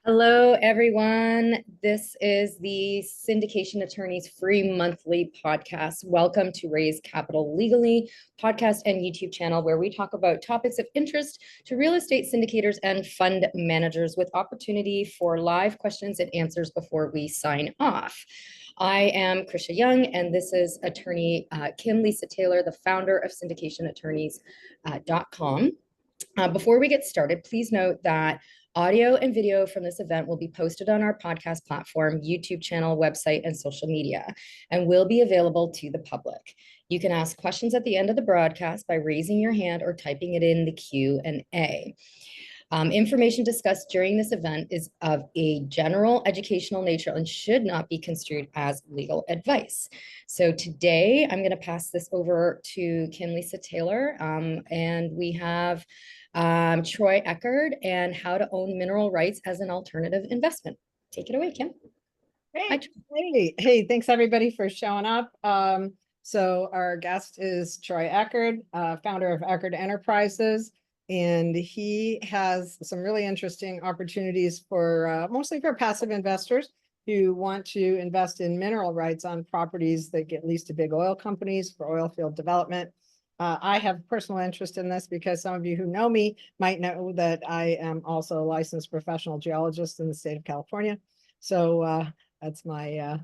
Hello, everyone. This is the Syndication Attorneys free monthly podcast. Welcome to Raise Capital Legally podcast and YouTube channel, where we talk about topics of interest to real estate syndicators and fund managers with opportunity for live questions and answers before we sign off. I am Krisha Young, and this is attorney Kim Lisa Taylor, the founder of syndicationattorneys.com. Before we get started, please note that audio and video from this event will be posted on our podcast platform, YouTube channel, website, and social media, and will be available to the public. You can ask questions at the end of the broadcast by raising your hand or typing it in the Q&A. Information discussed during this event is of a general educational nature and should not be construed as legal advice. So today I'm going to pass this over to Kim Lisa Taylor, and we have Troy Eckard and how to own mineral rights as an alternative investment. Take it away, Kim. Hey, thanks everybody for showing up. So our guest is Troy Eckard, founder of Eckard Enterprises, and he has some really interesting opportunities for mostly for passive investors who want to invest in mineral rights on properties that get leased to big oil companies for oil field development. I have personal interest in this because some of you who know me might know that I am also a licensed professional geologist in the state of California. So that's my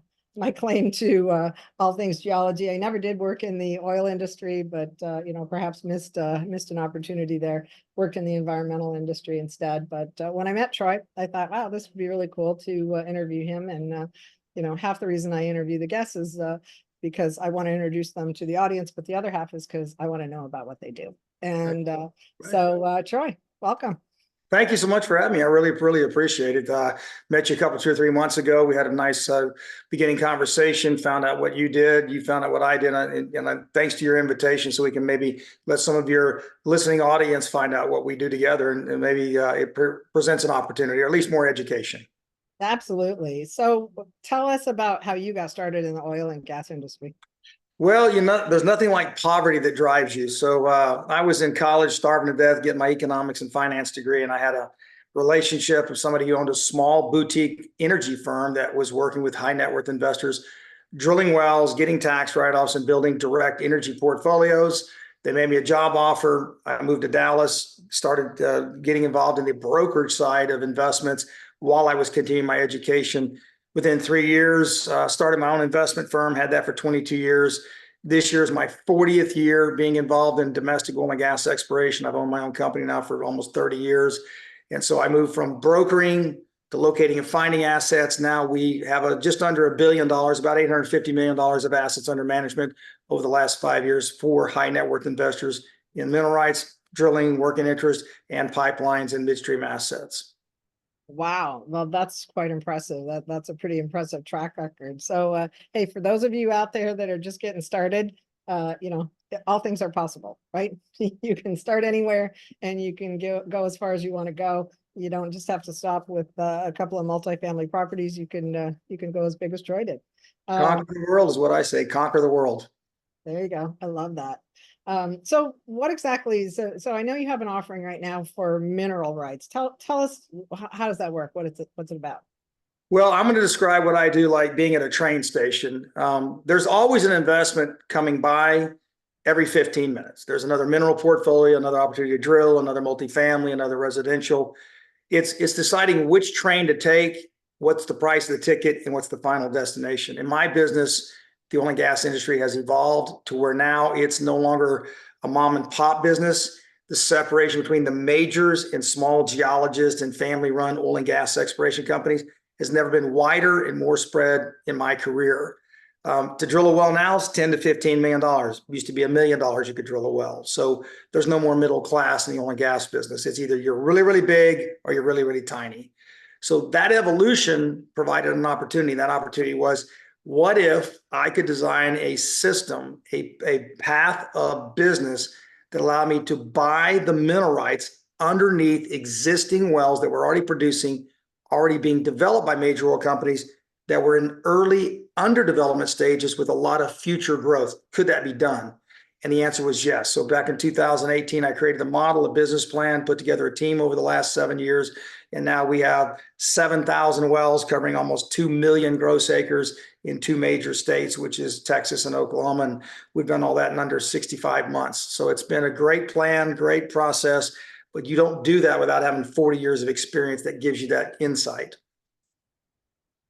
claim to all things geology. I never did work in the oil industry, but perhaps missed an opportunity there. Worked in the environmental industry instead. But when I met Troy, I thought, wow, this would be really cool to interview him. And half the reason I interview the guests is because I want to introduce them to the audience, but the other half is because I want to know about what they do. And Troy, welcome. Thank you so much for having me. I really appreciate it. Met you a couple, 2 or 3 months ago. We had a nice beginning conversation, found out what you did. You found out what I did. And thanks to your invitation, so we can maybe let some of your listening audience find out what we do together. And maybe it presents an opportunity, or at least more education. Absolutely. So tell us about how you got started in the oil and gas industry. Well, there's nothing like poverty that drives you. So I was in college, starving to death, getting my economics and finance degree, and I had a relationship with somebody who owned a small boutique energy firm that was working with high net worth investors, drilling wells, getting tax write-offs, and building direct energy portfolios. They made me a job offer. I moved to Dallas, started getting involved in the brokerage side of investments while I was continuing my education. Within 3 years, started my own investment firm, had that for 22 years. This year is my 40th year being involved in domestic oil and gas exploration. I've owned my own company now for almost 30 years. And so I moved from brokering to locating and finding assets. Now we have just under $1 billion, about $850 million of assets under management over the last 5 years for high net worth investors in mineral rights, drilling, working interest, and pipelines and midstream assets. Wow. Well, that's quite impressive. That's a pretty impressive track record. So, hey, for those of you out there that are just getting started, all things are possible, right? You can start anywhere and you can go as far as you want to go. You don't just have to stop with a couple of multifamily properties. You can go as big as Troy did. Conquer the world is what I say. Conquer the world. There you go. I love that. So what exactly, so I know you have an offering right now for mineral rights. Tell us, how does that work? What's it about? Well, I'm going to describe what I do like being at a train station. There's always an investment coming by every 15 minutes. There's another mineral portfolio, another opportunity to drill, another multifamily, another residential. It's deciding which train to take, what's the price of the ticket, and what's the final destination. In my business, the oil and gas industry has evolved to where now it's no longer a mom and pop business. The separation between the majors and small geologists and family run oil and gas exploration companies has never been wider and more spread in my career. To drill a well now is $10 to $15 million. It used to be $1 million you could drill a well. So there's no more middle class in the oil and gas business. It's either you're really big or you're really tiny. So that evolution provided an opportunity. That opportunity was, what if I could design a system, a path of business that allowed me to buy the mineral rights underneath existing wells that were already producing, already being developed by major oil companies that were in early underdevelopment stages with a lot of future growth? Could that be done? And the answer was yes. So back in 2018, I created a model, a business plan, put together a team over the last 7 years. And now we have 7,000 wells covering almost 2 million gross acres in 2 major states, which is Texas and Oklahoma. And we've done all that in under 65 months. So it's been a great plan, great process, but you don't do that without having 40 years of experience that gives you that insight.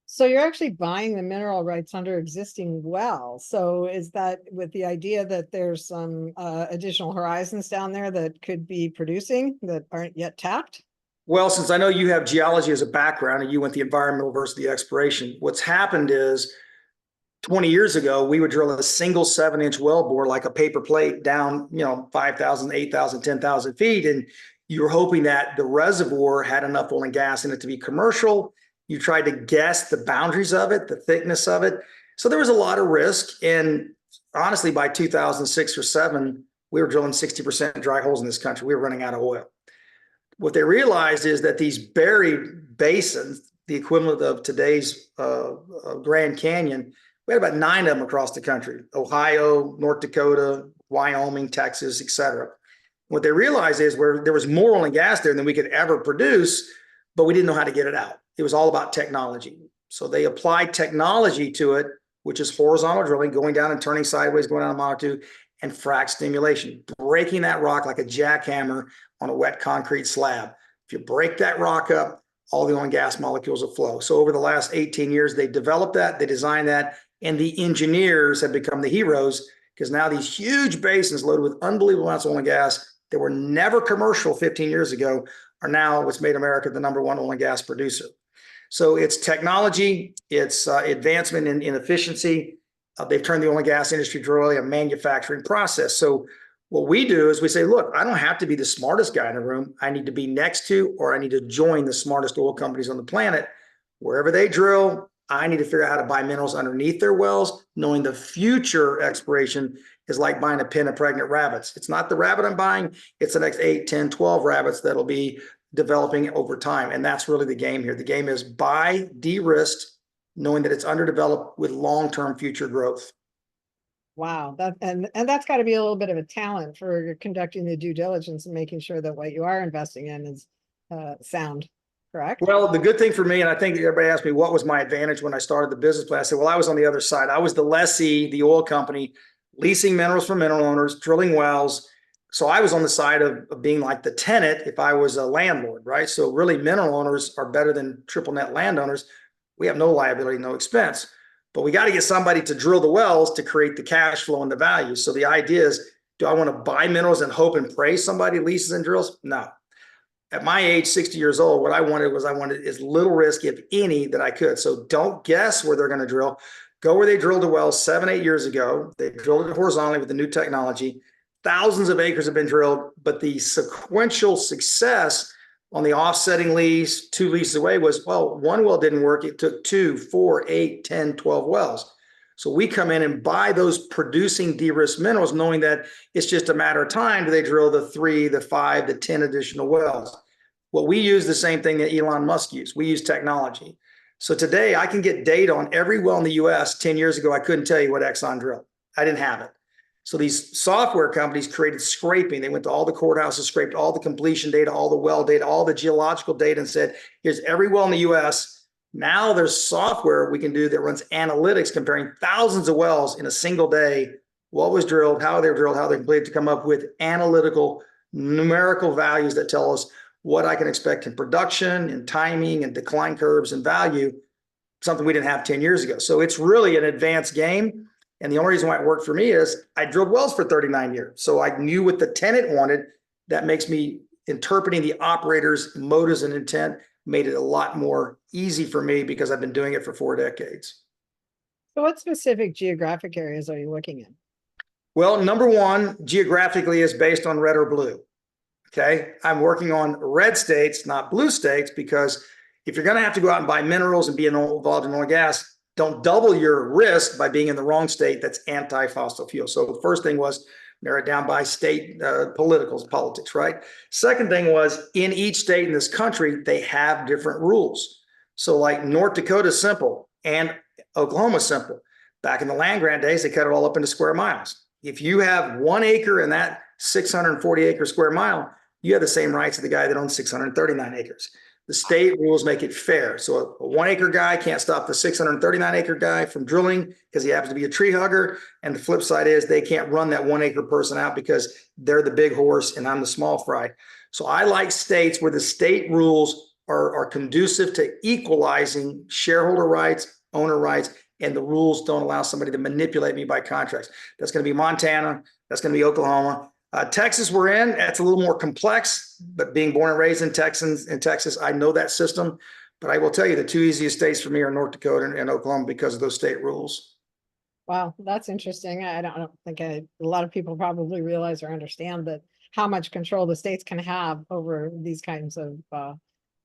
So you're actually buying the mineral rights under existing wells. So is that with the idea that there's some additional horizons down there that could be producing that aren't yet tapped? Well, since I know you have geology as a background and you went the environmental versus the exploration, what's happened is 20 years ago, we would drill a single 7-inch well bore like a paper plate down, 5,000, 8,000, 10,000 feet. And you were hoping that the reservoir had enough oil and gas in it to be commercial. You tried to guess the boundaries of it, the thickness of it. So there was a lot of risk. And honestly, by 2006 or 7, we were drilling 60% dry holes in this country. We were running out of oil. What they realized is that these buried basins, the equivalent of today's Grand Canyon, we had about 9 of them across the country: Ohio, North Dakota, Wyoming, Texas, et cetera. What they realized is where there was more oil and gas there than we could ever produce, but we didn't know how to get it out. It was all about technology. So they applied technology to it, which is horizontal drilling, going down and turning sideways, going down a mile or two, and frac stimulation, breaking that rock like a jackhammer on a wet concrete slab. If you break that rock up, all the oil and gas molecules will flow. So over the last 18 years, they developed that, they designed that, and the engineers have become the heroes, because now these huge basins loaded with unbelievable amounts of oil and gas that were never commercial 15 years ago are now what's made America the #1 oil and gas producer. So it's technology, it's advancement in efficiency. They've turned the oil and gas industry to really a manufacturing process. So what we do is we say, look, I don't have to be the smartest guy in the room. I need to be next to, or I need to join the smartest oil companies on the planet. Wherever they drill, I need to figure out how to buy minerals underneath their wells, knowing the future exploration is like buying a pen of pregnant rabbits. It's not the rabbit I'm buying, it's the next 8, 10, 12 rabbits that'll be developing over time. And that's really the game here. The game is buy, de-risked, knowing that it's underdeveloped with long-term future growth. Wow, and that's got to be a little bit of a talent for conducting the due diligence and making sure that what you are investing in is sound, correct? Well, the good thing for me, and I think everybody asked me what was my advantage when I started the business plan. I said, well, I was on the other side. I was the lessee, the oil company, leasing minerals from mineral owners, drilling wells. So I was on the side of being like the tenant if I was a landlord, right? So really mineral owners are better than triple net landowners. We have no liability, no expense, but we got to get somebody to drill the wells to create the cash flow and the value. So the idea is, do I want to buy minerals and hope and pray somebody leases and drills? No. At my age, 60 years old, what I wanted as little risk, if any, that I could. So don't guess where they're going to drill. Go where they drilled a well 7, 8 years ago. They drilled it horizontally with the new technology. Thousands of acres have been drilled, but the sequential success on the offsetting lease, 2 leases away, was, well, 1 well didn't work. It took 2, 4, 8, 10, 12 wells. So we come in and buy those producing de-risked minerals, knowing that it's just a matter of time do they drill the 3, the 5, the 10 additional wells. Well, we use the same thing that Elon Musk used. We use technology. So today I can get data on every well in the US. 10 years ago, I couldn't tell you what Exxon drilled. I didn't have it. So these software companies created scraping. They went to all the courthouses, scraped all the completion data, all the well data, all the geological data, and said, here's every well in the US. Now there's software we can do that runs analytics comparing thousands of wells in a single day, what was drilled, how they were drilled, how they completed, to come up with analytical numerical values that tell us what I can expect in production and timing and decline curves and value, something we didn't have 10 years ago. So it's really an advanced game. And the only reason why it worked for me is I drilled wells for 39 years. So I knew what the tenant wanted. That makes me interpreting the operator's motives and intent made it a lot more easy for me because I've been doing it for 4 decades. So what specific geographic areas are you looking in? Well, number 1, geographically, is based on red or blue. Okay. I'm working on red states, not blue states, because if you're going to have to go out and buy minerals and be involved in oil and gas, don't double your risk by being in the wrong state that's anti-fossil fuel. So the first thing was narrow it down by state politics, right? Second thing was, in each state in this country, they have different rules. So like North Dakota is simple and Oklahoma is simple. Back in the land grant days, they cut it all up into square miles. If you have 1 acre in that 640 acre square mile, you have the same rights as the guy that owns 639 acres. The state rules make it fair. So a 1 acre guy can't stop the 639 acre guy from drilling because he happens to be a tree hugger. And the flip side is they can't run that 1 acre person out because they're the big horse and I'm the small fry. So I like states where the state rules are conducive to equalizing shareholder rights, owner rights, and the rules don't allow somebody to manipulate me by contracts. That's going to be Montana. That's going to be Oklahoma. Texas we're in, that's a little more complex, but being born and raised in Texas, I know that system. But I will tell you the two easiest states for me are North Dakota and Oklahoma because of those state rules. Wow, that's interesting. I don't think a lot of people probably realize or understand that how much control the states can have over these kinds of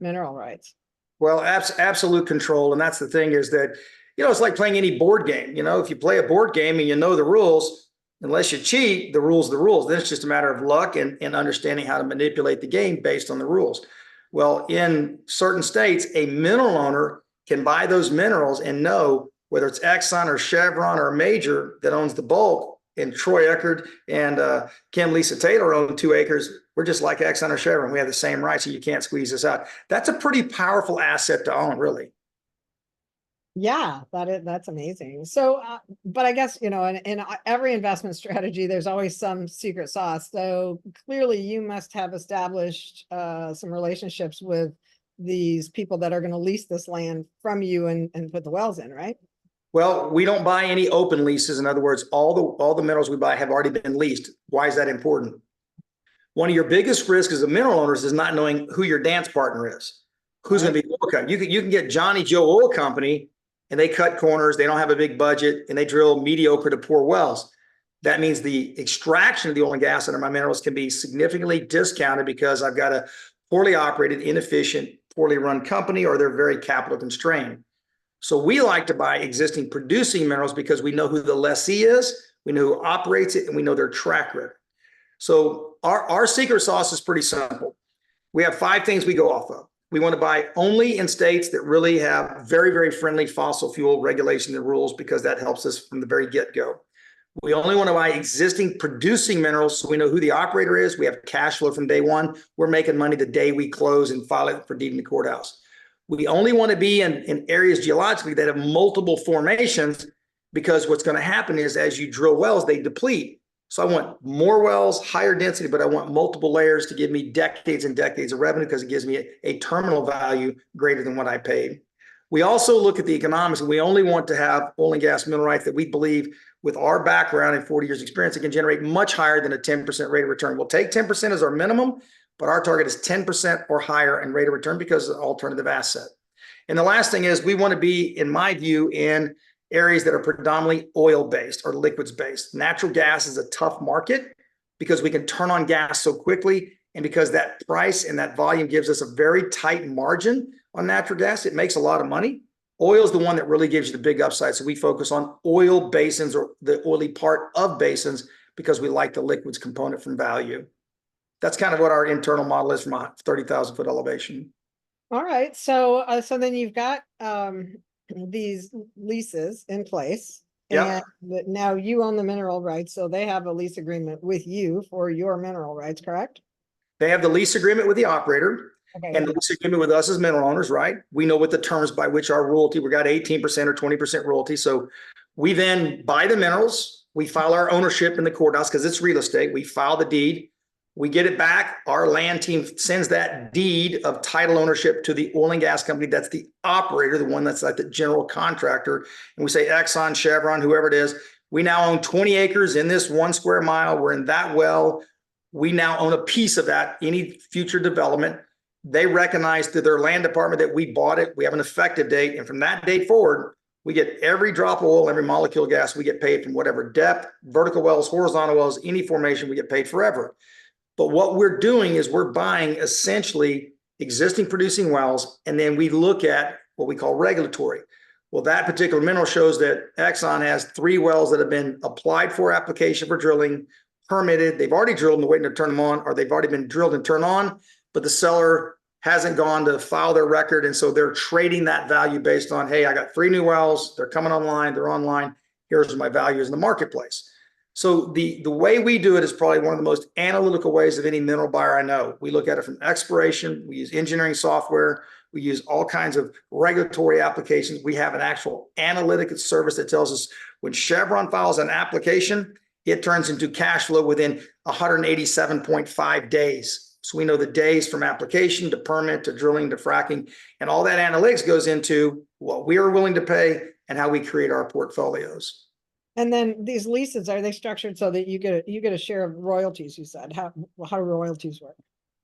mineral rights. Well, absolute control. And that's the thing is that, it's like playing any board game. If you play a board game and you know the rules, unless you cheat, the rules are the rules. Then it's just a matter of luck and understanding how to manipulate the game based on the rules. Well, in certain states, a mineral owner can buy those minerals and know whether it's Exxon or Chevron or a major that owns the bulk. And Troy Eckard and Kim Lisa Taylor own 2 acres. We're just like Exxon or Chevron. We have the same rights, so you can't squeeze us out. That's a pretty powerful asset to own, really. Yeah, that's amazing. So, but I guess, in every investment strategy, there's always some secret sauce. So clearly you must have established some relationships with these people that are going to lease this land from you and put the wells in, right? Well, we don't buy any open leases. In other words, all the minerals we buy have already been leased. Why is that important? One of your biggest risks as a mineral owners is not knowing who your dance partner is. Who's going to be the oil company? You can get Johnny Joe Oil Company and they cut corners. They don't have a big budget and they drill mediocre to poor wells. That means the extraction of the oil and gas under my minerals can be significantly discounted because I've got a poorly operated, inefficient, poorly run company, or they're very capital constrained. So we like to buy existing producing minerals because we know who the lessee is, we know who operates it, and we know their track record. So our secret sauce is pretty simple. We have 5 things we go off of. We want to buy only in states that really have very, very friendly fossil fuel regulation and rules because that helps us from the very get-go. We only want to buy existing producing minerals so we know who the operator is. We have cash flow from day one. We're making money the day we close and file it for deed in the courthouse. We only want to be in areas geologically that have multiple formations because what's going to happen is as you drill wells, they deplete. So I want more wells, higher density, but I want multiple layers to give me decades and decades of revenue because it gives me a terminal value greater than what I paid. We also look at the economics, and we only want to have oil and gas mineral rights that we believe with our background and 40 years experience, it can generate much higher than a 10% rate of return. We'll take 10% as our minimum, but our target is 10% or higher in rate of return because it's an alternative asset. And the last thing is we want to be, in my view, in areas that are predominantly oil-based or liquids-based. Natural gas is a tough market because we can turn on gas so quickly, and because that price and that volume gives us a very tight margin on natural gas. It makes a lot of money. Oil is the one that really gives you the big upside. So we focus on oil basins or the oily part of basins because we like the liquids component from value. That's kind of what our internal model is from a 30,000 foot elevation. All right. So, so then you've got these leases in place. Yep. And now you own the mineral rights. So they have a lease agreement with you for your mineral rights, correct? They have the lease agreement with the operator. Okay. And the lease agreement with us as mineral owners, right? We know what the terms by which our royalty, we got 18% or 20% royalty. So we then buy the minerals. We file our ownership in the courthouse because it's real estate. We file the deed. We get it back. Our land team sends that deed of title ownership to the oil and gas company. That's the operator, the one that's like the general contractor. And we say Exxon, Chevron, whoever it is, we now own 20 acres in this 1 square mile. We're in that well. We now own a piece of that, any future development. They recognize through their land department that we bought it. We have an effective date. And from that date forward, we get every drop of oil, every molecule of gas, we get paid from whatever depth, vertical wells, horizontal wells, any formation, we get paid forever. But what we're doing is we're buying essentially existing producing wells, and then we look at what we call regulatory. Well, that particular mineral shows that Exxon has 3 wells that have been applied for application for drilling, permitted. They've already drilled and they're waiting to turn them on, or they've already been drilled and turned on, but the seller hasn't gone to file their record. And so they're trading that value based on, hey, I got 3 new wells. They're coming online. They're online. Here's my values in the marketplace. So the way we do it is probably one of the most analytical ways of any mineral buyer I know. We look at it from exploration. We use engineering software. We use all kinds of regulatory applications. We have an actual analytic service that tells us when Chevron files an application, it turns into cash flow within 187.5 days. So we know the days from application to permit to drilling to fracking, and all that analytics goes into what we are willing to pay and how we create our portfolios. And then these leases, are they structured so that you get a share of royalties, you said? How do royalties work?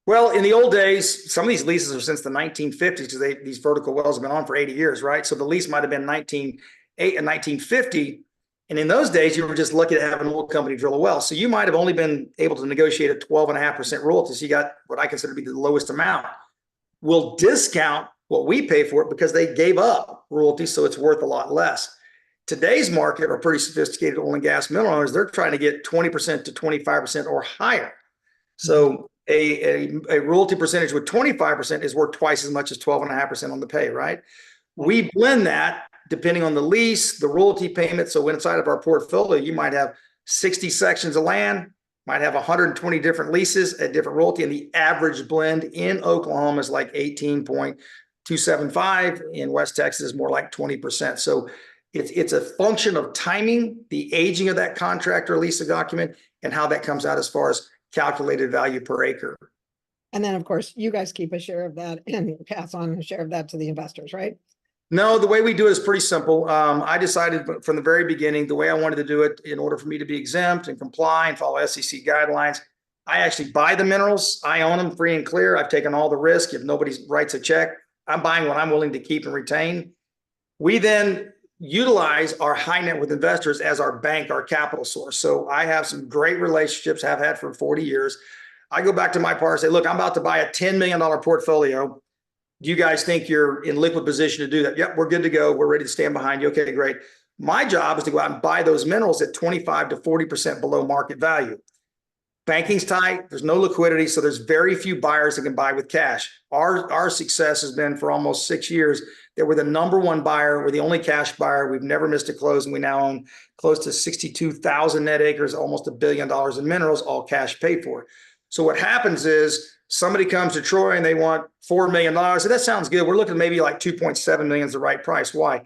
Well, in the old days, some of these leases are since the 1950s because these vertical wells have been on for 80 years, right? So the lease might have been 1950. And in those days, you were just lucky to have an oil company drill a well. So you might have only been able to negotiate a 12.5% royalty. So you got what I consider to be the lowest amount. We'll discount what we pay for it because they gave up royalties, so it's worth a lot less. Today's market are pretty sophisticated oil and gas mineral owners. They're trying to get 20% to 25% or higher. So a royalty percentage with 25% is worth twice as much as 12.5% on the pay, right? We blend that depending on the lease, the royalty payment. So inside of our portfolio, you might have 60 sections of land, might have 120 different leases at different royalty, and the average blend in Oklahoma is like 18.275. In West Texas is more like 20%. So it's a function of timing, the aging of that contract or lease document, and how that comes out as far as calculated value per acre. And then, of course, you guys keep a share of that and pass on a share of that to the investors, right? No, the way we do it is pretty simple. I decided from the very beginning, the way I wanted to do it in order for me to be exempt and comply and follow SEC guidelines, I actually buy the minerals. I own them free and clear. I've taken all the risk. If nobody writes a check, I'm buying what I'm willing to keep and retain. We then utilize our high net worth investors as our bank, our capital source. So I have some great relationships, have had for 40 years. I go back to my partner and say, look, I'm about to buy a $10 million portfolio. Do you guys think you're in liquid position to do that? Yep, we're good to go. We're ready to stand behind you. Okay, great. My job is to go out and buy those minerals at 25 to 40% below market value. Banking's tight. There's no liquidity. So there's very few buyers that can buy with cash. Our success has been for almost 6 years that we're the number one buyer. We're the only cash buyer. We've never missed a close. And we now own close to 62,000 net acres, almost $1 billion in minerals, all cash paid for. So what happens is somebody comes to Troy and they want $4 million. So that sounds good. We're looking at maybe like 2.7 million is the right price. Why?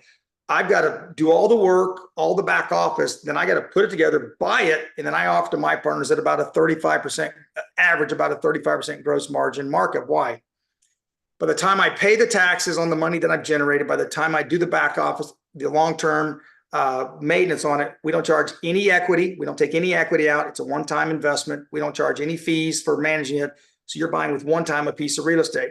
I've got to do all the work, all the back office. Then I got to put it together, buy it. And then I offer to my partners at about a 35% average, about a 35% gross margin markup. Why? By the time I pay the taxes on the money that I've generated, by the time I do the back office, the long-term maintenance on it, we don't charge any equity. We don't take any equity out. It's a one-time investment. We don't charge any fees for managing it. So you're buying with one time a piece of real estate.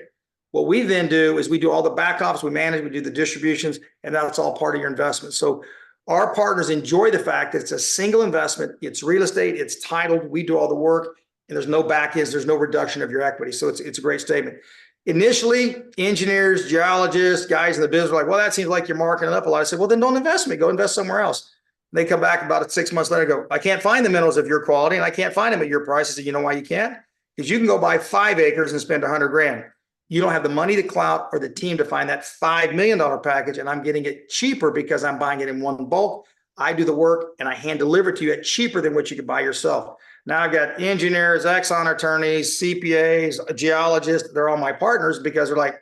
What we then do is we do all the back office, we manage, we do the distributions, and that's all part of your investment. So our partners enjoy the fact that it's a single investment. It's real estate. It's titled. We do all the work, and there's no back ends. There's no reduction of your equity. So it's a great statement. Initially, engineers, geologists, guys in the business were like, well, that seems like you're marking it up a lot. I said, well, then don't invest in me. Go invest somewhere else. And they come back about 6 months later and go, I can't find the minerals of your quality, and I can't find them at your price. I said, you know why you can't? Because you can go buy 5 acres and spend 100 grand. You don't have the money, the clout, or the team to find that $5 million package, and I'm getting it cheaper because I'm buying it in one bulk. I do the work, and I hand deliver it to you at cheaper than what you could buy yourself. Now I've got engineers, Exxon attorneys, CPAs, geologists. They're all my partners because they're like,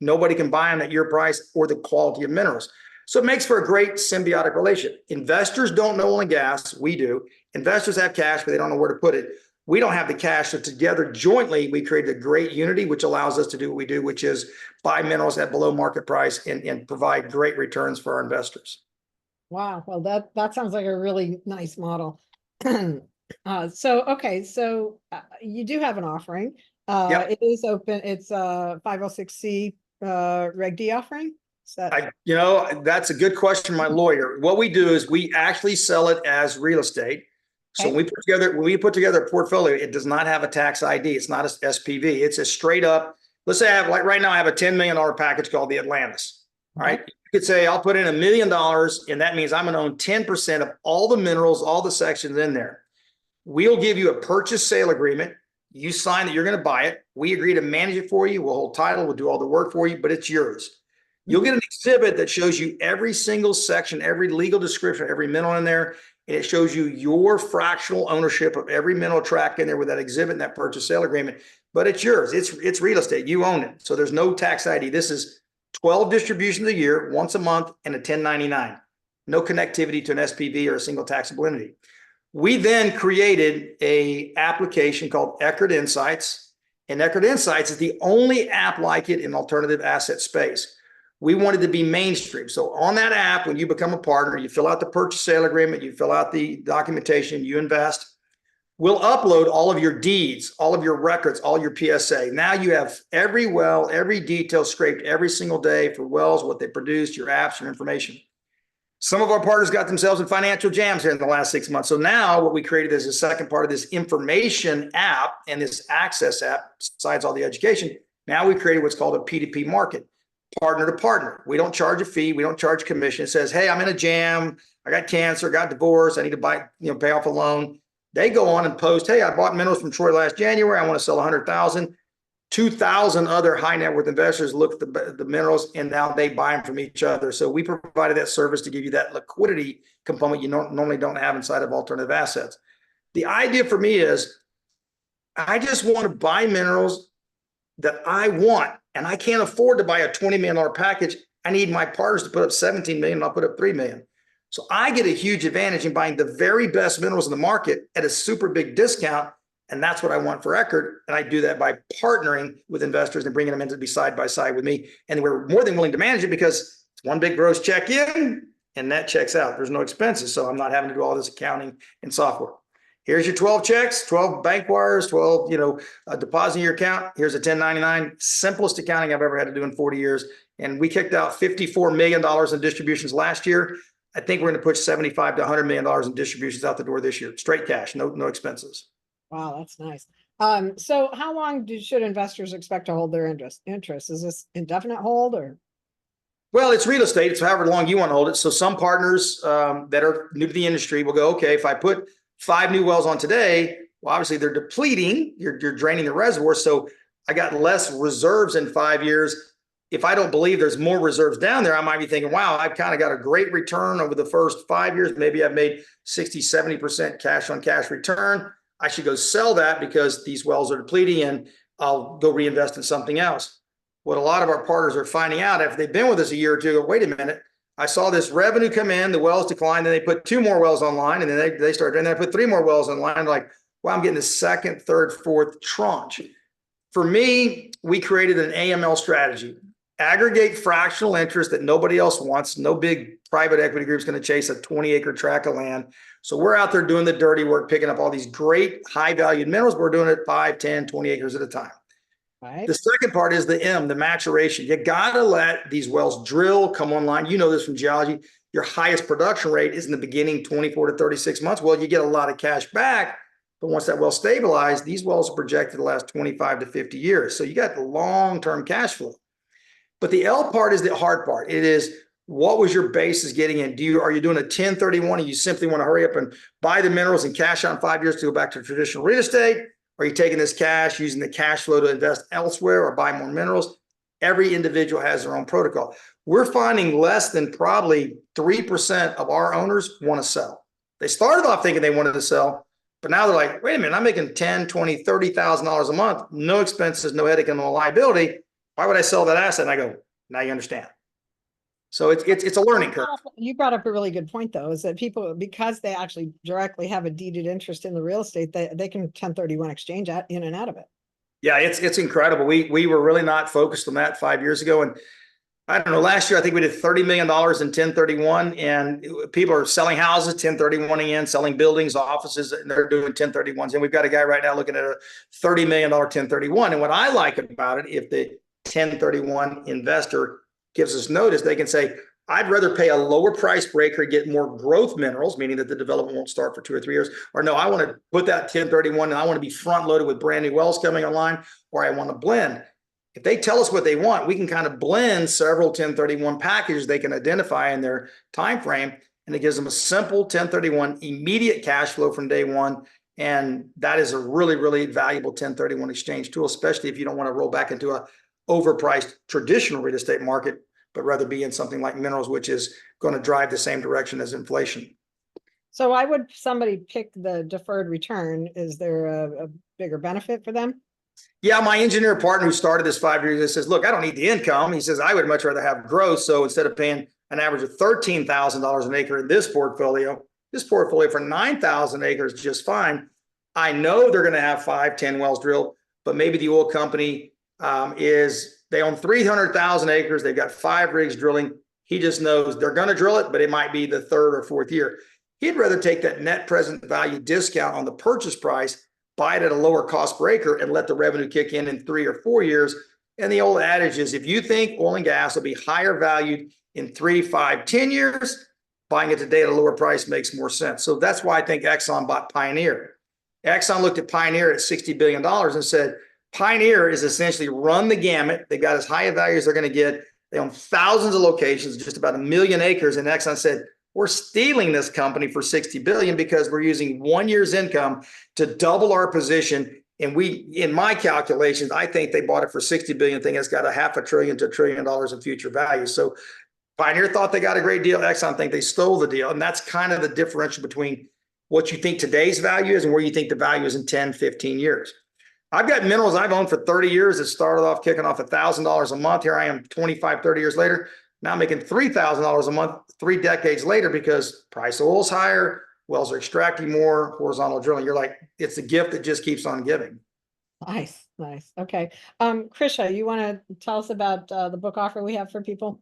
nobody can buy them at your price or the quality of minerals. So it makes for a great symbiotic relationship. Investors don't know oil and gas. We do. Investors have cash, but they don't know where to put it. We don't have the cash. So together, jointly, we created a great unity, which allows us to do what we do, which is buy minerals at below market price and provide great returns for our investors. Wow. Well, that sounds like a really nice model. So you do have an offering. Yep. It is open. It's a 506C Reg D offering. That's a good question, my lawyer. What we do is we actually sell it as real estate. So when we put together a portfolio, it does not have a tax ID. It's not a SPV. It's a straight up, let's say I have, like right now, I have a $10 million package called the Atlantis. All right. You could say I'll put in $1 million, and that means I'm going to own 10% of all the minerals, all the sections in there. We'll give you a purchase sale agreement. You sign that you're going to buy it. We agree to manage it for you. We'll hold title. We'll do all the work for you, but it's yours. You'll get an exhibit that shows you every single section, every legal description, every mineral in there. and it shows you your fractional ownership of every mineral tract in there with that exhibit and that purchase sale agreement. But it's yours. It's real estate. You own it. So there's no tax ID. This is 12 distributions a year, once a month, and a 1099. No connectivity to an SPV or a single taxable entity. We then created a application called Eckard Insights, and Eckard Insights is the only app like it in alternative asset space. We wanted to be mainstream. So on that app, when you become a partner, you fill out the purchase sale agreement, you fill out the documentation, you invest. We'll upload all of your deeds, all of your records, all your PSA. Now you have every well, every detail scraped every single day for wells, what they produced, your apps, your information. Some of our partners got themselves in financial jams here in the last 6 months. So now what we created is a second part of this information app and this access app, besides all the education. Now we created what's called a P2P market, partner to partner. We don't charge a fee. We don't charge commission. It says, hey, I'm in a jam. I got cancer, got divorced. I need to buy, pay off a loan. They go on and post, hey, I bought minerals from Troy last January. I want to sell 100,000. 2,000 other high net worth investors look at the minerals, and now they buy them from each other. So we provided that service to give you that liquidity component you normally don't have inside of alternative assets. The idea for me is I just want to buy minerals that I want, and I can't afford to buy a $20 million package. I need my partners to put up 17 million, and I'll put up 3 million. So I get a huge advantage in buying the very best minerals in the market at a super big discount. And that's what I want for Eckard. And I do that by partnering with investors and bringing them in to be side by side with me. And we're more than willing to manage it because it's one big gross check in and that checks out. There's no expenses. So I'm not having to do all this accounting and software. Here's your 12 checks, 12 bank wires, 12, deposit in your account. Here's a 1099, simplest accounting I've ever had to do in 40 years. And we kicked out $54 million in distributions last year. I think we're going to push $75 to $100 million in distributions out the door this year. Straight cash, no expenses. Wow, that's nice. So how long should investors expect to hold their interest? Is this indefinite hold or? Well, it's real estate. It's however long you want to hold it. So some partners that are new to the industry will go, okay, if I put 5 new wells on today, well, obviously they're depleting, you're draining the reservoir. So I got less reserves in 5 years. If I don't believe there's more reserves down there, I might be thinking, wow, I've kind of got a great return over the first 5 years. Maybe I've made 60, 70% cash on cash return. I should go sell that because these wells are depleting and I'll go reinvest in something else. What a lot of our partners are finding out after they've been with us a year or two, go, wait a minute, I saw this revenue come in, the wells declined, then they put 2 more wells online, and then they started, and then I put 3 more wells online. Like, well, I'm getting the second, third, fourth tranche. For me, we created an AML strategy. Aggregate fractional interest that nobody else wants. No big private equity group is going to chase a 20-acre tract of land. So we're out there doing the dirty work, picking up all these great high-valued minerals. We're doing it 5, 10, 20 acres at a time. Right. The second part is the M, the maturation. You got to let these wells drill, come online. You know this from geology. Your highest production rate is in the beginning, 24 to 36 months. Well, you get a lot of cash back. But once that well stabilized, these wells are projected to last 25 to 50 years. So you got the long-term cash flow. But the L part is the hard part. It is, what was your basis getting in? Are you doing a 1031 and you simply want to hurry up and buy the minerals and cash out in 5 years to go back to traditional real estate? Or are you taking this cash, using the cash flow to invest elsewhere or buy more minerals? Every individual has their own protocol. We're finding less than probably 3% of our owners want to sell. They started off thinking they wanted to sell, but now they're like, wait a minute, I'm making $10,000, $20,000, $30,000 a month, no expenses, no headache, and no liability. Why would I sell that asset? And I go, now you understand. So it's a learning curve. You brought up a really good point, though, is that people, because they actually directly have a deeded interest in the real estate, they can 1031 exchange in and out of it. Yeah, it's incredible. We were really not focused on that 5 years ago. And I don't know, last year, I think we did $30 million in 1031, and people are selling houses, 1031ing in, selling buildings, offices, and they're doing 1031s. And we've got a guy right now looking at a $30 million 1031. And what I like about it, if the 1031 investor gives us notice, they can say, I'd rather pay a lower price breaker, get more growth minerals, meaning that the development won't start for 2 or 3 years. Or no, I want to put that 1031 and I want to be front loaded with brand new wells coming online, or I want to blend. If they tell us what they want, we can kind of blend several 1031 packages they can identify in their time frame, and it gives them a simple 1031 immediate cash flow from day one. And that is a really, really valuable 1031 exchange tool, especially if you don't want to roll back into a overpriced traditional real estate market, but rather be in something like minerals, which is going to drive the same direction as inflation. So why would somebody pick the deferred return? Is there a bigger benefit for them? Yeah, my engineer partner who started this 5 years ago says, look, I don't need the income. He says, I would much rather have growth. So instead of paying an average of $13,000 an acre in this portfolio for 9,000 acres is just fine. I know they're going to have 5, 10 wells drilled, but maybe the oil company they own 300,000 acres. They've got 5 rigs drilling. He just knows they're going to drill it, but it might be the 3rd or 4th year. He'd rather take that net present value discount on the purchase price, buy it at a lower cost per acre, and let the revenue kick in 3 or 4 years. And the old adage is, if you think oil and gas will be higher valued in 3, 5, 10 years, buying it today at a lower price makes more sense. So that's why I think Exxon bought Pioneer. Exxon looked at Pioneer at $60 billion and said, Pioneer is essentially run the gamut. They got as high a value as they're going to get. They own thousands of locations, just about 1 million acres. And Exxon said, we're stealing this company for $60 billion because we're using 1 year's income to double our position. And in my calculations, I think they bought it for $60 billion. I think it's got $500 billion to $1 trillion in future value. So Pioneer thought they got a great deal. Exxon think they stole the deal. And that's kind of the differential between what you think today's value is and where you think the value is in 10, 15 years. I've got minerals I've owned for 30 years that started off kicking off $1,000 a month. Here I am 25, 30 years later, now making $3,000 a month, 3 decades later, because price of oil's higher, wells are extracting more, horizontal drilling. You're like, it's a gift that just keeps on giving. Nice, nice. Okay. Krisha, you want to tell us about the book offer we have for people?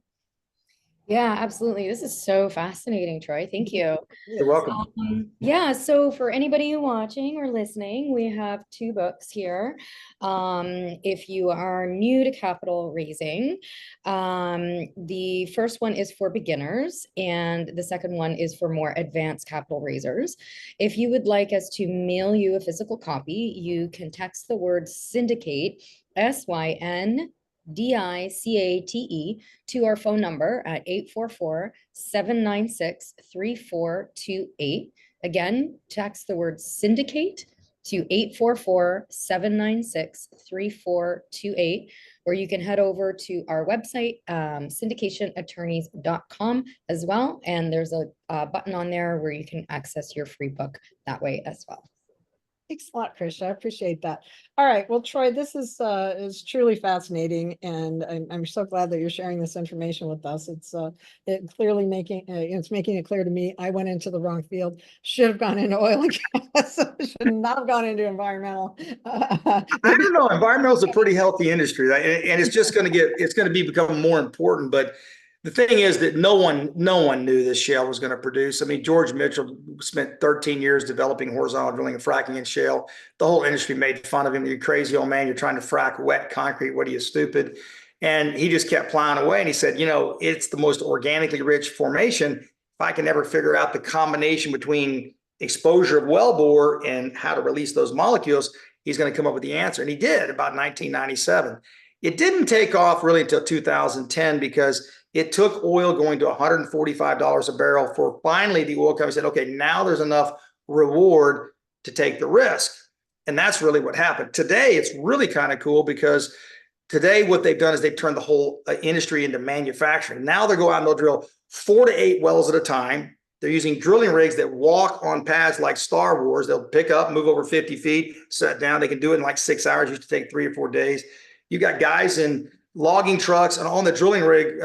Yeah, absolutely. This is so fascinating, Troy. Thank you. You're welcome. Yeah, so for anybody watching or listening, we have 2 books here. If you are new to capital raising, the first one is for beginners, and the second one is for more advanced capital raisers. If you would like us to mail you a physical copy, you can text the word syndicate, SYNDICATE, to our phone number at 844-796-3428. Again, text the word syndicate to 844-796-3428, or you can head over to our website, syndicationattorneys.com as well. And there's a button on there where you can access your free book that way as well. Thanks a lot, Krisha. I appreciate that. All right. Well, Troy, this is truly fascinating, and I'm so glad that you're sharing this information with us. It's clearly making it clear to me I went into the wrong field. Should have gone into oil and gas. Should not have gone into environmental. I don't know. Environmental is a pretty healthy industry, and it's just going to become more important. But the thing is that no one knew this shale was going to produce. I mean, George Mitchell spent 13 years developing horizontal drilling and fracking in shale. The whole industry made fun of him. You crazy old man, you're trying to frack wet concrete. What are you, stupid? And he just kept plowing away. And he said, it's the most organically rich formation. If I can ever figure out the combination between exposure of wellbore and how to release those molecules, he's going to come up with the answer. And he did about 1997. It didn't take off really until 2010 because it took oil going to $145 a barrel for finally the oil company said, okay, now there's enough reward to take the risk. And that's really what happened. Today, it's really kind of cool because today what they've done is they've turned the whole industry into manufacturing. Now they go out and they'll drill 4 to 8 wells at a time. They're using drilling rigs that walk on pads like Star Wars. They'll pick up, move over 50 feet, set down. They can do it in like 6 hours. It used to take 3 or 4 days. You got guys in logging trucks, and on the drilling rig,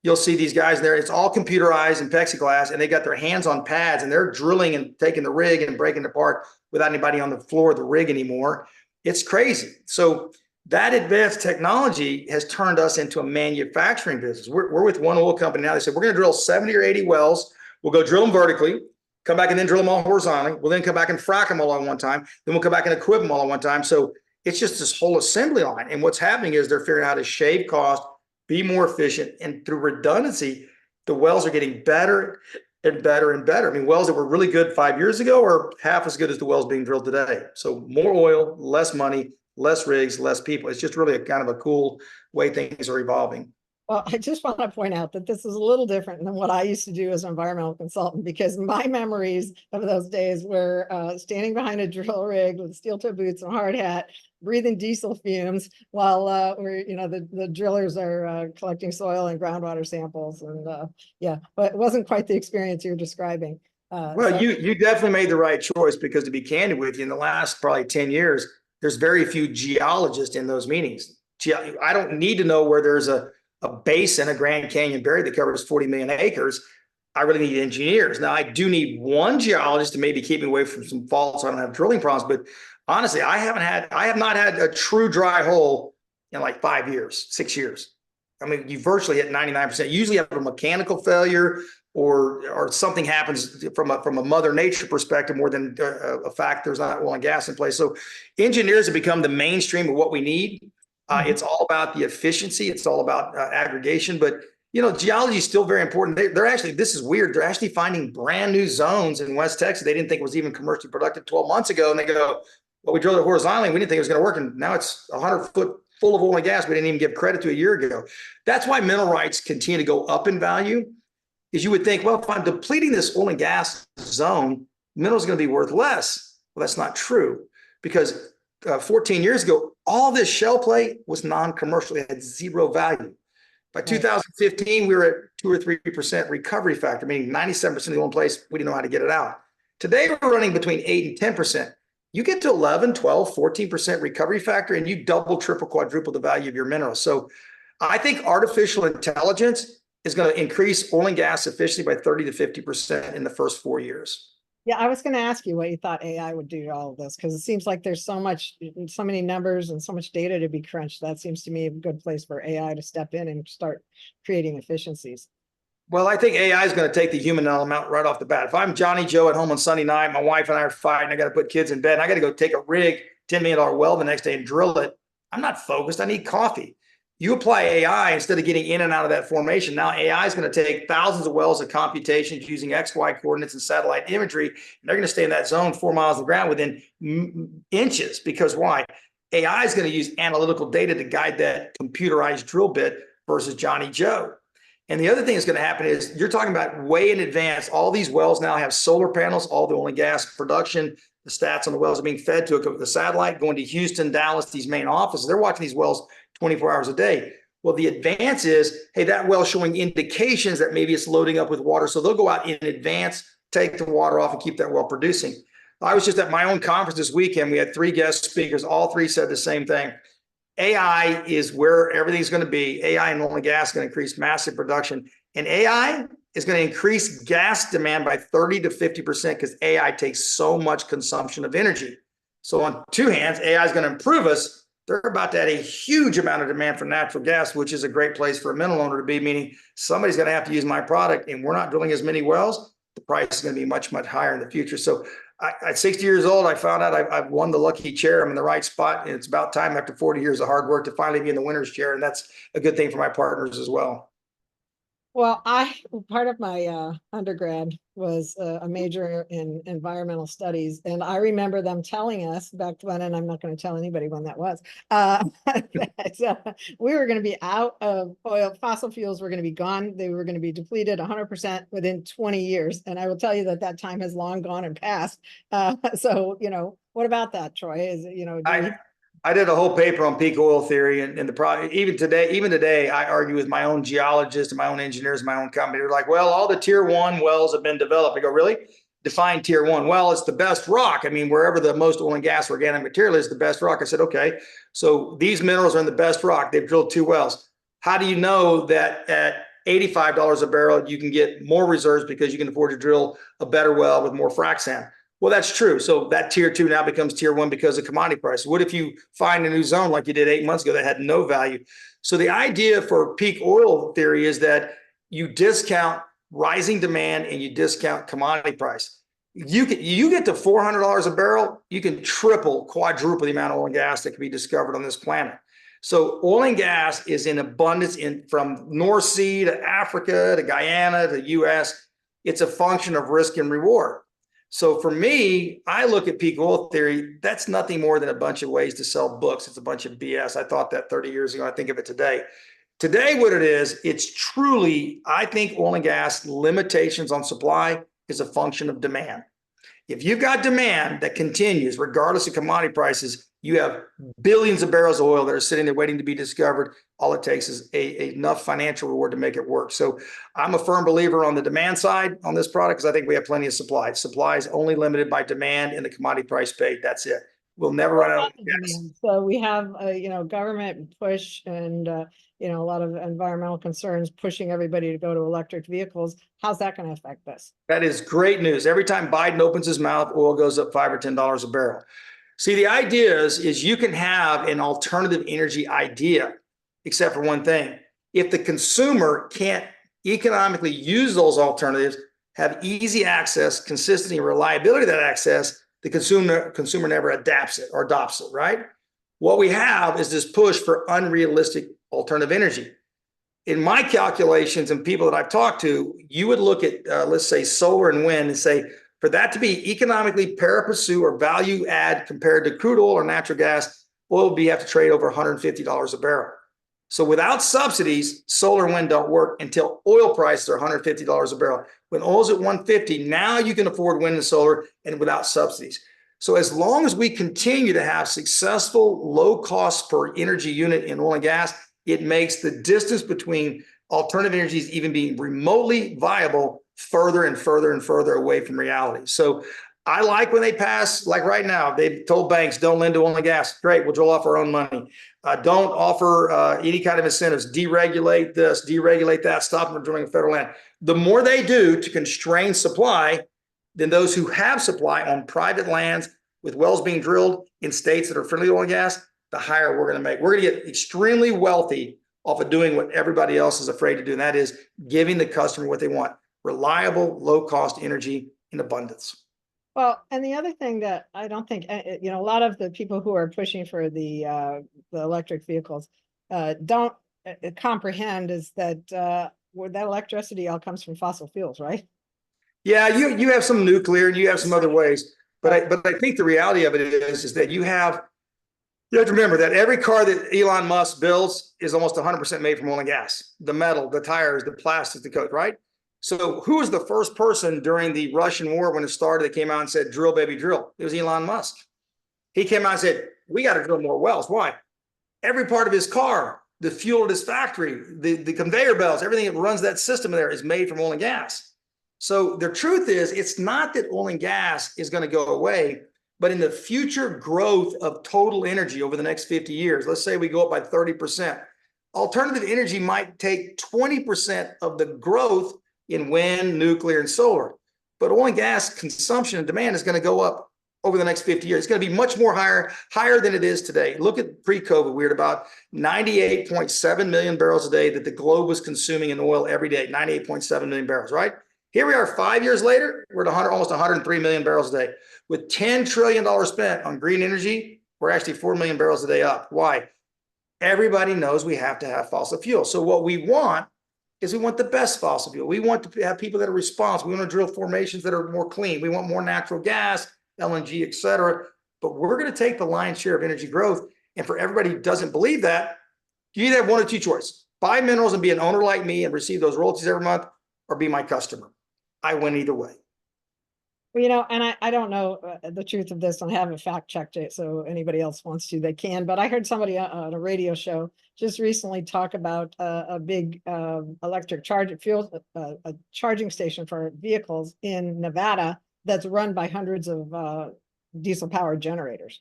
you'll see these guys there. It's all computerized and plexiglass, and they got their hands on pads, and they're drilling and taking the rig and breaking it apart without anybody on the floor of the rig anymore. It's crazy. So that advanced technology has turned us into a manufacturing business. We're with one oil company now. They said, we're going to drill 70 or 80 wells. We'll go drill them vertically, come back and then drill them all horizontally. We'll then come back and frack them all at one time. Then we'll come back and equip them all at one time. So it's just this whole assembly line. And what's happening is they're figuring out how to shave cost, be more efficient. And through redundancy, the wells are getting better and better and better. I mean, wells that were really good 5 years ago are half as good as the wells being drilled today. So more oil, less money, less rigs, less people. It's just really a kind of a cool way things are evolving. Well, I just want to point out that this is a little different than what I used to do as an environmental consultant, because my memories of those days were standing behind a drill rig with steel toe boots and hard hat, breathing diesel fumes while the drillers are collecting soil and groundwater samples. And yeah, but it wasn't quite the experience you're describing. Well, you definitely made the right choice, because to be candid with you, in the last probably 10 years, there's very few geologists in those meetings. I don't need to know where there's a basin, a Grand Canyon buried that covers 40 million acres. I really need engineers. Now, I do need one geologist to maybe keep me away from some faults so I don't have drilling problems. But honestly, I have not had a true dry hole in like 5 years, 6 years. I mean, you virtually hit 99%. Usually you have a mechanical failure, or something happens from a mother nature perspective more than a fact there's not oil and gas in place. So engineers have become the mainstream of what we need. It's all about the efficiency. It's all about aggregation. But, geology is still very important. They're actually, this is weird, they're actually finding brand new zones in West Texas they didn't think was even commercially productive 12 months ago. And they go, well, we drilled it horizontally. We didn't think it was going to work. And now it's 100-foot full of oil and gas we didn't even give credit to a year ago. That's why mineral rights continue to go up in value. Is you would think, well, if I'm depleting this oil and gas zone, minerals are going to be worth less. Well, that's not true, because 14 years ago, all this shale play was non-commercial. It had zero value. By 2015, we were at 2 or 3% recovery factor, meaning 97% of the oil in place, we didn't know how to get it out. Today, we're running between 8 and 10%. You get to 11, 12, 14% recovery factor, and you double, triple, quadruple the value of your minerals. So I think artificial intelligence is going to increase oil and gas efficiency by 30 to 50% in the first 4 years. Yeah, I was going to ask you what you thought AI would do to all of this, because it seems like there's so many numbers and so much data to be crunched. That seems to me a good place for AI to step in and start creating efficiencies. Well, I think AI is going to take the human element right off the bat. If I'm Johnny Joe at home on Sunday night, my wife and I are fighting, I got to put kids in bed, and I got to go take a rig, $10 million well the next day and drill it. I'm not focused. I need coffee. You apply AI instead of getting in and out of that formation. Now AI is going to take thousands of wells of computations using XY coordinates and satellite imagery, and they're going to stay in that zone 4 miles of the ground within inches. Because why? AI is going to use analytical data to guide that computerized drill bit versus Johnny Joe. And the other thing that's going to happen is you're talking about way in advance. All these wells now have solar panels, all the oil and gas production, the stats on the wells are being fed to the satellite going to Houston, Dallas, these main offices. They're watching these wells 24 hours a day. Well, the advance is, hey, that well showing indications that maybe it's loading up with water. So they'll go out in advance, take the water off and keep that well producing. I was just at my own conference this weekend. We had 3 guest speakers. All 3 said the same thing. AI is where everything's going to be. AI and oil and gas is going to increase massive production. And AI is going to increase gas demand by 30 to 50% because AI takes so much consumption of energy. So on 2 hands, AI is going to improve us. They're about to add a huge amount of demand for natural gas, which is a great place for a mineral owner to be, meaning somebody's going to have to use my product and we're not drilling as many wells. The price is going to be much, much higher in the future. So at 60 years old, I found out I've won the lucky chair. I'm in the right spot. And it's about time after 40 years of hard work to finally be in the winner's chair. And that's a good thing for my partners as well. Well, part of my undergrad was a major in environmental studies, and I remember them telling us back when, and I'm not going to tell anybody when that was, that we were going to be out of oil. Fossil fuels were going to be gone. They were going to be depleted 100% within 20 years. And I will tell you that that time has long gone and passed. So, what about that, Troy? Is I did a whole paper on peak oil theory, and even today, I argue with my own geologists and my own engineers, my own company. They're like, well, all the tier 1 wells have been developed. I go, really? Define tier 1. Well, it's the best rock. I mean, wherever the most oil and gas organic material is, the best rock. I said, okay, so these minerals are in the best rock. They've drilled 2 wells. How do you know that at $85 a barrel, you can get more reserves because you can afford to drill a better well with more frac sand? Well, that's true. So that tier 2 now becomes tier 1 because of commodity price. What if you find a new zone like you did 8 months ago that had no value? So the idea for peak oil theory is that you discount rising demand and you discount commodity price. You get to $400 a barrel, you can triple, quadruple the amount of oil and gas that can be discovered on this planet. So oil and gas is in abundance from North Sea to Africa to Guyana to US. It's a function of risk and reward. So for me, I look at peak oil theory, that's nothing more than a bunch of ways to sell books. It's a bunch of BS. I thought that 30 years ago. I think of it today. Today, what it is, it's truly, I think oil and gas limitations on supply is a function of demand. If you've got demand that continues, regardless of commodity prices, You have billions of barrels of oil that are sitting there waiting to be discovered. All it takes is enough financial reward to make it work. So I'm a firm believer on the demand side on this product because I think we have plenty of supply. Supply is only limited by demand and the commodity price paid. That's it. We'll never run out of gas. So we have, government push and, a lot of environmental concerns pushing everybody to go to electric vehicles. How's that going to affect this? That is great news. Every time Biden opens his mouth, oil goes up $5 or $10 a barrel. See, the idea is you can have an alternative energy idea, except for one thing. If the consumer can't economically use those alternatives, have easy access, consistency, and reliability of that access, the consumer never adapts it or adopts it, right? What we have is this push for unrealistic alternative energy. In my calculations and people that I've talked to, you would look at, let's say, solar and wind and say, for that to be economically pari passu or value add compared to crude oil or natural gas, oil would have to trade over $150 a barrel. So without subsidies, solar and wind don't work until oil prices are $150 a barrel. When oil's at 150, now you can afford wind and solar and without subsidies. So as long as we continue to have successful low cost per energy unit in oil and gas, it makes the distance between alternative energies even being remotely viable further and further and further away from reality. So I like when they pass, like right now, they've told banks, don't lend to oil and gas. Great, we'll draw off our own money. Don't offer any kind of incentives, deregulate this, deregulate that, stop them from drilling federal land. The more they do to constrain supply, then those who have supply on private lands with wells being drilled in states that are friendly to oil and gas, the higher we're going to make. We're going to get extremely wealthy off of doing what everybody else is afraid to do, and that is giving the customer what they want. Reliable, low-cost energy in abundance. Well, and the other thing that I don't think, a lot of the people who are pushing for the electric vehicles don't comprehend is that where that electricity all comes from fossil fuels, right? Yeah, you have some nuclear and you have some other ways, but I think the reality of it is that you have to remember that every car that Elon Musk builds is almost 100% made from oil and gas. The metal, the tires, the plastic, the coat, right? So who was the first person during the Russian war when it started that came out and said, drill, baby, drill? It was Elon Musk. He came out and said, we got to drill more wells. Why? Every part of his car, the fuel at his factory, the conveyor belts, everything that runs that system there is made from oil and gas. So the truth is, it's not that oil and gas is going to go away, but in the future growth of total energy over the next 50 years, let's say we go up by 30%, alternative energy might take 20% of the growth in wind, nuclear, and solar. But oil and gas consumption and demand is going to go up over the next 50 years. It's going to be much more higher than it is today. Look at pre-COVID, we were at about 98.7 million barrels a day that the globe was consuming in oil every day, 98.7 million barrels, right? Here we are 5 years later, we're at almost 103 million barrels a day. With $10 trillion spent on green energy, we're actually 4 million barrels a day up. Why? Everybody knows we have to have fossil fuel. So what we want is we want the best fossil fuel. We want to have people that are responsible. We want to drill formations that are more clean. We want more natural gas, LNG, et cetera. But we're going to take the lion's share of energy growth. And for everybody who doesn't believe that, you either have one or two choices. Buy minerals and be an owner like me and receive those royalties every month, or be my customer. I win either way. Well, and I don't know the truth of this and haven't fact checked it. So anybody else wants to, they can. But I heard somebody on a radio show just recently talk about a big electric a charging station for vehicles in Nevada that's run by hundreds of diesel powered generators.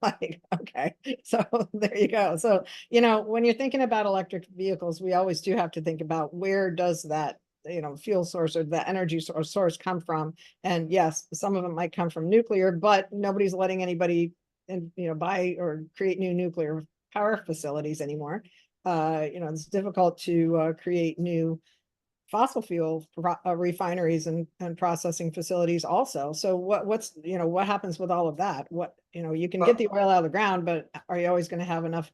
Like, okay, so there you go. So, when you're thinking about electric vehicles, we always do have to think about where does that fuel source or the energy source come from. And yes, some of it might come from nuclear, but nobody's letting anybody buy or create new nuclear power facilities anymore. It's difficult to create new fossil fuel refineries and processing facilities also. So what happens with all of that? You can get the oil out of the ground, but are you always going to have enough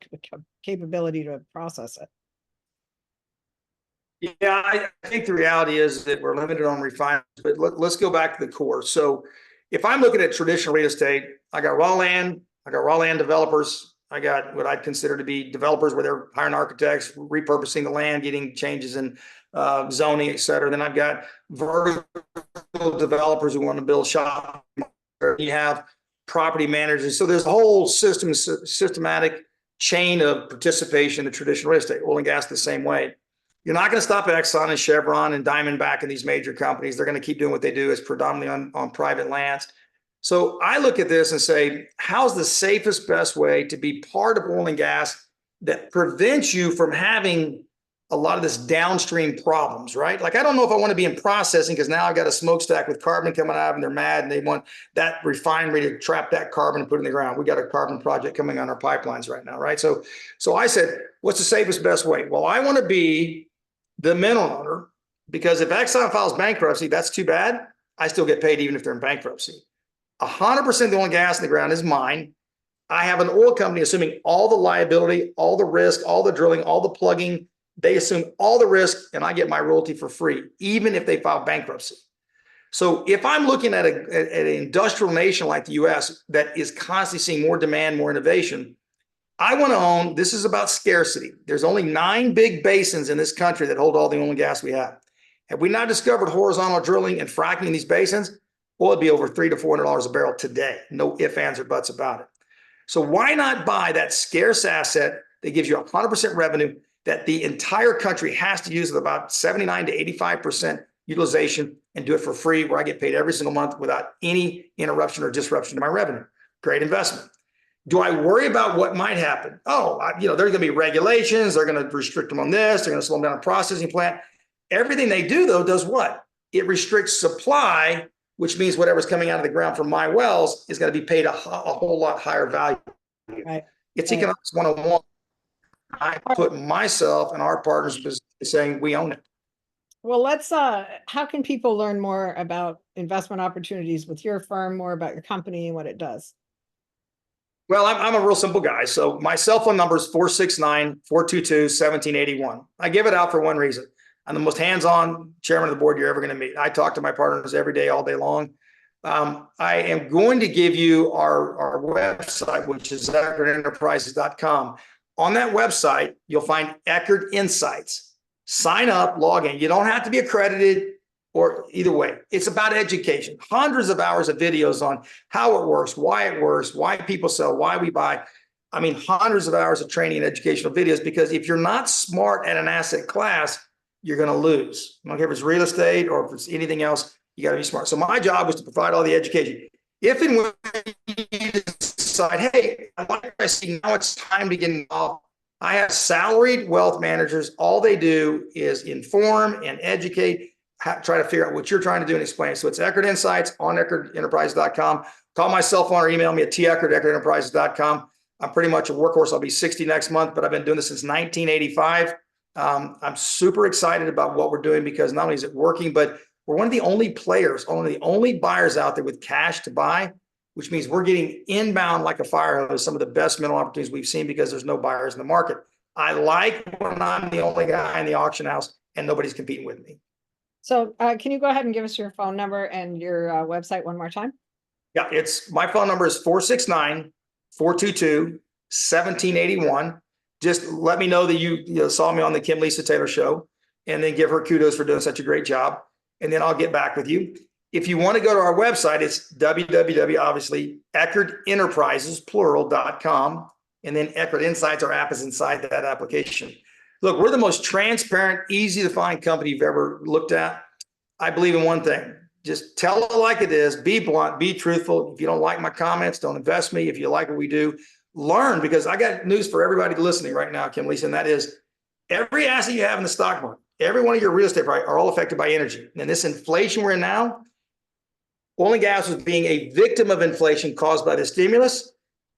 capability to process it? Yeah, I think the reality is that we're limited on refineries, but let's go back to the core. So if I'm looking at traditional real estate, I got raw land developers. I got what I'd consider to be developers where they're hiring architects, repurposing the land, getting changes in zoning, et cetera. Then I've got vertical developers who want to build shopping. You have property managers. So there's a whole systematic chain of participation in the traditional real estate. Oil and gas the same way. You're not going to stop at Exxon and Chevron and Diamondback and these major companies. They're going to keep doing what they do. It's predominantly on private lands. So I look at this and say, how's the safest, best way to be part of oil and gas that prevents you from having a lot of this downstream problems, right? Like, I don't know if I want to be in processing because now I've got a smokestack with carbon coming out and they're mad and they want that refinery to trap that carbon and put it in the ground. We got a carbon project coming on our pipelines right now, right? So I said, what's the safest, best way? Well, I want to be the mineral owner, because if Exxon files bankruptcy, that's too bad. I still get paid even if they're in bankruptcy. 100% of the oil and gas in the ground is mine. I have an oil company assuming all the liability, all the risk, all the drilling, all the plugging. They assume all the risk and I get my royalty for free, even if they file bankruptcy. So if I'm looking at an industrial nation like the US that is constantly seeing more demand, more innovation, I want to own, this is about scarcity. There's only 9 big basins in this country that hold all the oil and gas we have. Have we not discovered horizontal drilling and fracking in these basins? Well, it'd be over $300 to $400 a barrel today. No ifs, ands, or buts about it. So why not buy that scarce asset that gives you 100% revenue that the entire country has to use with about 79 to 85% utilization and do it for free, where I get paid every single month without any interruption or disruption to my revenue? Great investment. Do I worry about what might happen? There's going to be regulations. They're going to restrict them on this. They're going to slow them down a processing plant. Everything they do, though, does what? It restricts supply, which means whatever's coming out of the ground from my wells is going to be paid a whole lot higher value. Right. It's economics 101. I put myself and our partners in position saying we own it. Well, let's, how can people learn more about investment opportunities with your firm, more about your company and what it does? Well, I'm a real simple guy. So my cell phone number is 469-422-1781. I give it out for one reason. I'm the most hands-on chairman of the board you're ever going to meet. I talk to my partners every day, all day long. I am going to give you our website, which is EckardEnterprises.com. On that website, you'll find Eckard Insights. Sign up, log in. You don't have to be accredited or either way. It's about education. Hundreds of hours of videos on how it works, why people sell, why we buy. I mean, hundreds of hours of training and educational videos, because if you're not smart at an asset class, you're going to lose. I don't care if it's real estate or if it's anything else, you got to be smart. So my job was to provide all the education. If and when you decide, hey, I see now it's time to get involved, I have salaried wealth managers. All they do is inform and educate, try to figure out what you're trying to do and explain. So it's Eckard Insights on EckardEnterprises.com. Call my cell phone or email me at t@EckardEnterprises.com. I'm pretty much a workhorse. I'll be 60 next month, but I've been doing this since 1985. I'm super excited about what we're doing, because not only is it working, but we're one of the only players, one of the only buyers out there with cash to buy, which means we're getting inbound like a fire hose, some of the best mineral opportunities we've seen, because there's no buyers in the market. I like when I'm the only guy in the auction house and nobody's competing with me. So can you go ahead and give us your phone number and your website one more time? Yeah, my phone number is 469-422-1781. Just let me know that you saw me on the Kim Lisa Taylor show, and then give her kudos for doing such a great job. And then I'll get back with you. If you want to go to our website, it's www, obviously, EckardEnterprises.com. And then Eckard Insights, our app, is inside that application. Look, we're the most transparent, easy to find company you've ever looked at. I believe in one thing. Just tell it like it is. Be blunt, be truthful. If you don't like my comments, don't invest me. If you like what we do, learn, because I got news for everybody listening right now, Kim Lisa, and that is every asset you have in the stock market, every one of your real estate are all affected by energy. And this inflation we're in now, oil and gas is being a victim of inflation caused by the stimulus.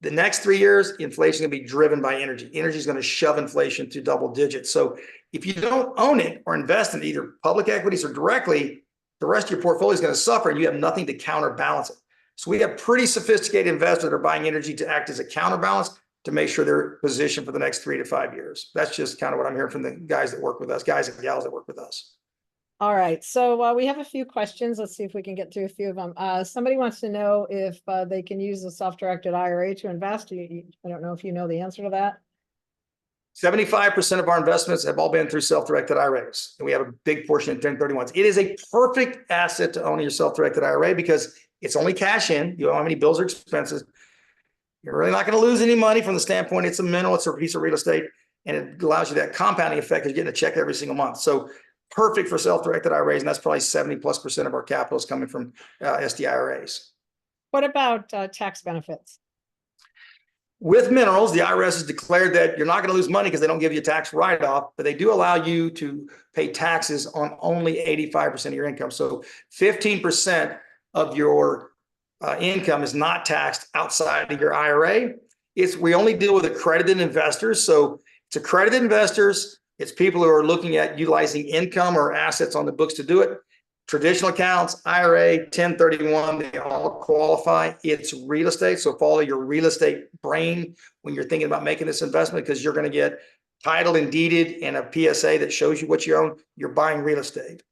The next 3 years, inflation is going to be driven by energy. Energy is going to shove inflation to double digits. So if you don't own it or invest in either public equities or directly, the rest of your portfolio is going to suffer and you have nothing to counterbalance it. So we have pretty sophisticated investors that are buying energy to act as a counterbalance to make sure they're positioned for the next 3 to 5 years. That's just kind of what I'm hearing from the guys that work with us, guys and gals that work with us. All right. So we have a few questions. Let's see if we can get through a few of them. Somebody wants to know if they can use a self-directed IRA to invest. I don't know if you know the answer to that. 75% of our investments have all been through self-directed IRAs. And we have a big portion in 1031s. It is a perfect asset to own your self-directed IRA, because It's only cash in. You don't have any bills or expenses. You're really not going to lose any money from the standpoint. It's a mineral, it's a piece of real estate, and it allows you that compounding effect of getting a check every single month. So perfect for self-directed IRAs, and that's probably 70+% of our capital is coming from SDIRAs. What about tax benefits? With minerals, the IRS has declared that you're not going to lose money because they don't give you a tax write-off, but they do allow you to pay taxes on only 85% of your income. So 15% of your income is not taxed outside of your IRA. We only deal with accredited investors. So it's accredited investors. It's people who are looking at utilizing income or assets on the books to do it. Traditional accounts, IRA, 1031, they all qualify. It's real estate. So follow your real estate brain when you're thinking about making this investment, because you're going to get titled and deeded and a PSA that shows you what you own. You're buying real estate.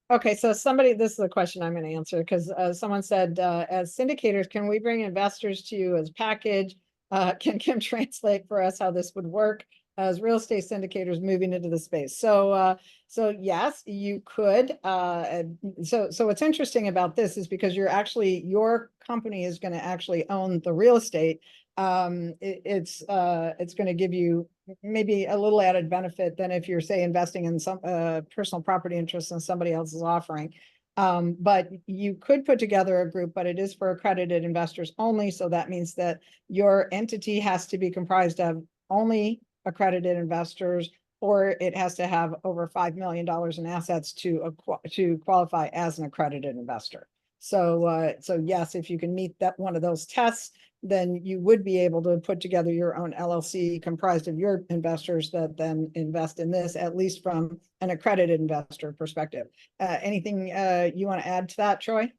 Okay, so this is a question I'm going to answer, because someone said, as syndicators, can we bring investors to you as a package? Can Kim translate for us how this would work as real estate syndicators moving into the space? So yes, you could. So what's interesting about this is because your company is going to actually own the real estate. It's going to give you maybe a little added benefit than if you're, say, investing in some personal property interest in somebody else's offering. But you could put together a group, but it is for accredited investors only. So that means that your entity has to be comprised of only accredited investors, or it has to have over $5 million in assets to qualify as an accredited investor. So yes, if you can meet that one of those tests, then you would be able to put together your own LLC comprised of your investors that then invest in this, at least from an accredited investor perspective. Anything you want to add to that, Troy?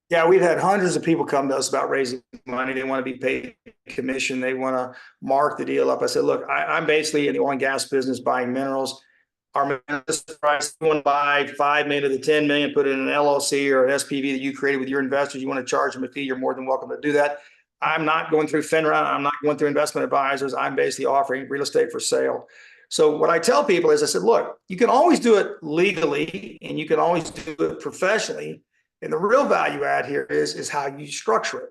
Yeah, we've had hundreds of people come to us about raising money. They want to be paid commission. They want to mark the deal up. I said, look, I'm basically in the oil and gas business buying minerals. Our price, you want to buy 5 million to the 10 million, put it in an LLC or an SPV that you created with your investors. You want to charge them a fee, you're more than welcome to do that. I'm not going through FINRA. I'm not going through investment advisors. I'm basically offering real estate for sale. So what I tell people is, I said, look, you can always do it legally and you can always do it professionally. And the real value add here is how you structure it.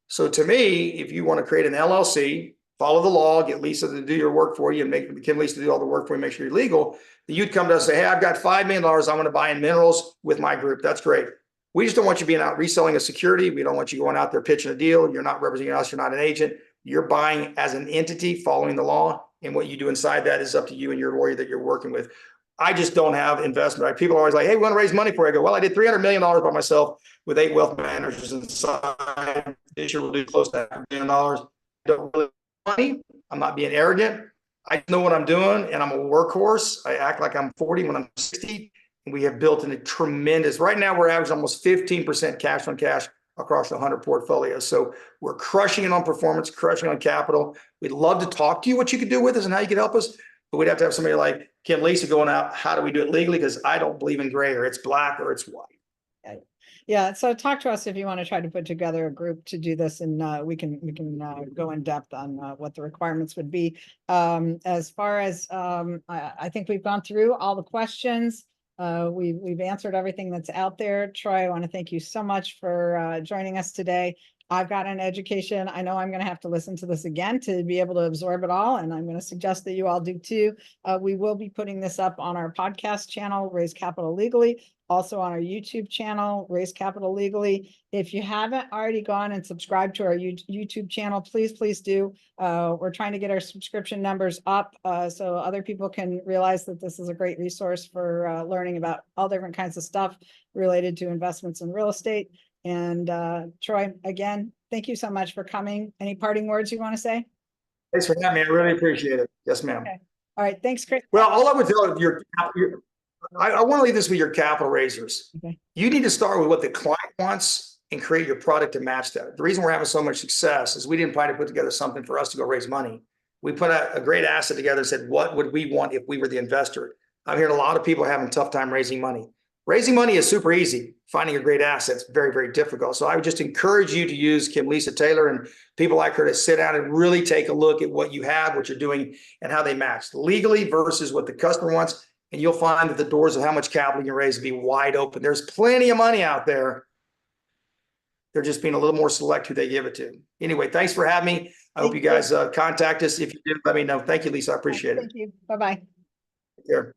So to me, if you want to create an LLC, follow the law, get Lisa to do your work for you, and make Kim Lisa to do all the work for you, make sure you're legal, then you'd come to us and say, hey, I've got $5 million I want to buy in minerals with my group. That's great. We just don't want you being out reselling a security. We don't want you going out there pitching a deal. You're not representing us. You're not an agent. You're buying as an entity following the law. And what you do inside that is up to you and your lawyer that you're working with. I just don't have investment. Right? People are always like, hey, we want to raise money for you. I go, well, I did $300 million by myself with 8 wealth managers inside. This year we'll do close to $500 million. I don't really money. I'm not being arrogant. I know what I'm doing, and I'm a workhorse. I act like I'm 40 when I'm 60. And we have built in a tremendous, right now we're averaging almost 15% cash on cash across the 100 portfolios. So we're crushing it on performance, crushing on capital. We'd love to talk to you what you could do with us and how you could help us. But we'd have to have somebody like Kim Lisa going out. How do we do it legally? Because I don't believe in gray, or it's black or it's white. Yeah. So talk to us if you want to try to put together a group to do this, and we can go in depth on what the requirements would be. As far as I think we've gone through all the questions. We've answered everything that's out there. Troy, I want to thank you so much for joining us today. I've got an education. I know I'm going to have to listen to this again to be able to absorb it all. And I'm going to suggest that you all do too. We will be putting this up on our podcast channel, Raise Capital Legally, also on our YouTube channel, Raise Capital Legally. If you haven't already gone and subscribed to our YouTube channel, please do. We're trying to get our subscription numbers up so other people can realize that this is a great resource for learning about all different kinds of stuff related to investments in real estate. And Troy, again, thank you so much for coming. Any parting words you want to say? Thanks for having me. I really appreciate it. Yes, ma'am. Okay. All right. Thanks, Chris. Well, all I would tell you, I want to leave this with your capital raisers. Okay. You need to start with what the client wants and create your product to match that. The reason we're having so much success is we didn't try to put together something for us to go raise money. We put a great asset together and said, what would we want if we were the investor? I'm hearing a lot of people having a tough time raising money. Raising money is super easy. Finding a great asset is very, very difficult. So I would just encourage you to use Kim Lisa Taylor and people like her to sit down and really take a look at what you have, what you're doing, and how they match legally versus what the customer wants. And you'll find that the doors of how much capital you can raise will be wide open. There's plenty of money out there. They're just being a little more select who they give it to. Anyway, thanks for having me. I hope you Thank you. guys contact us. If you do, let me know. Thank you, Lisa. I appreciate it. Thank you. Bye-bye. Take care.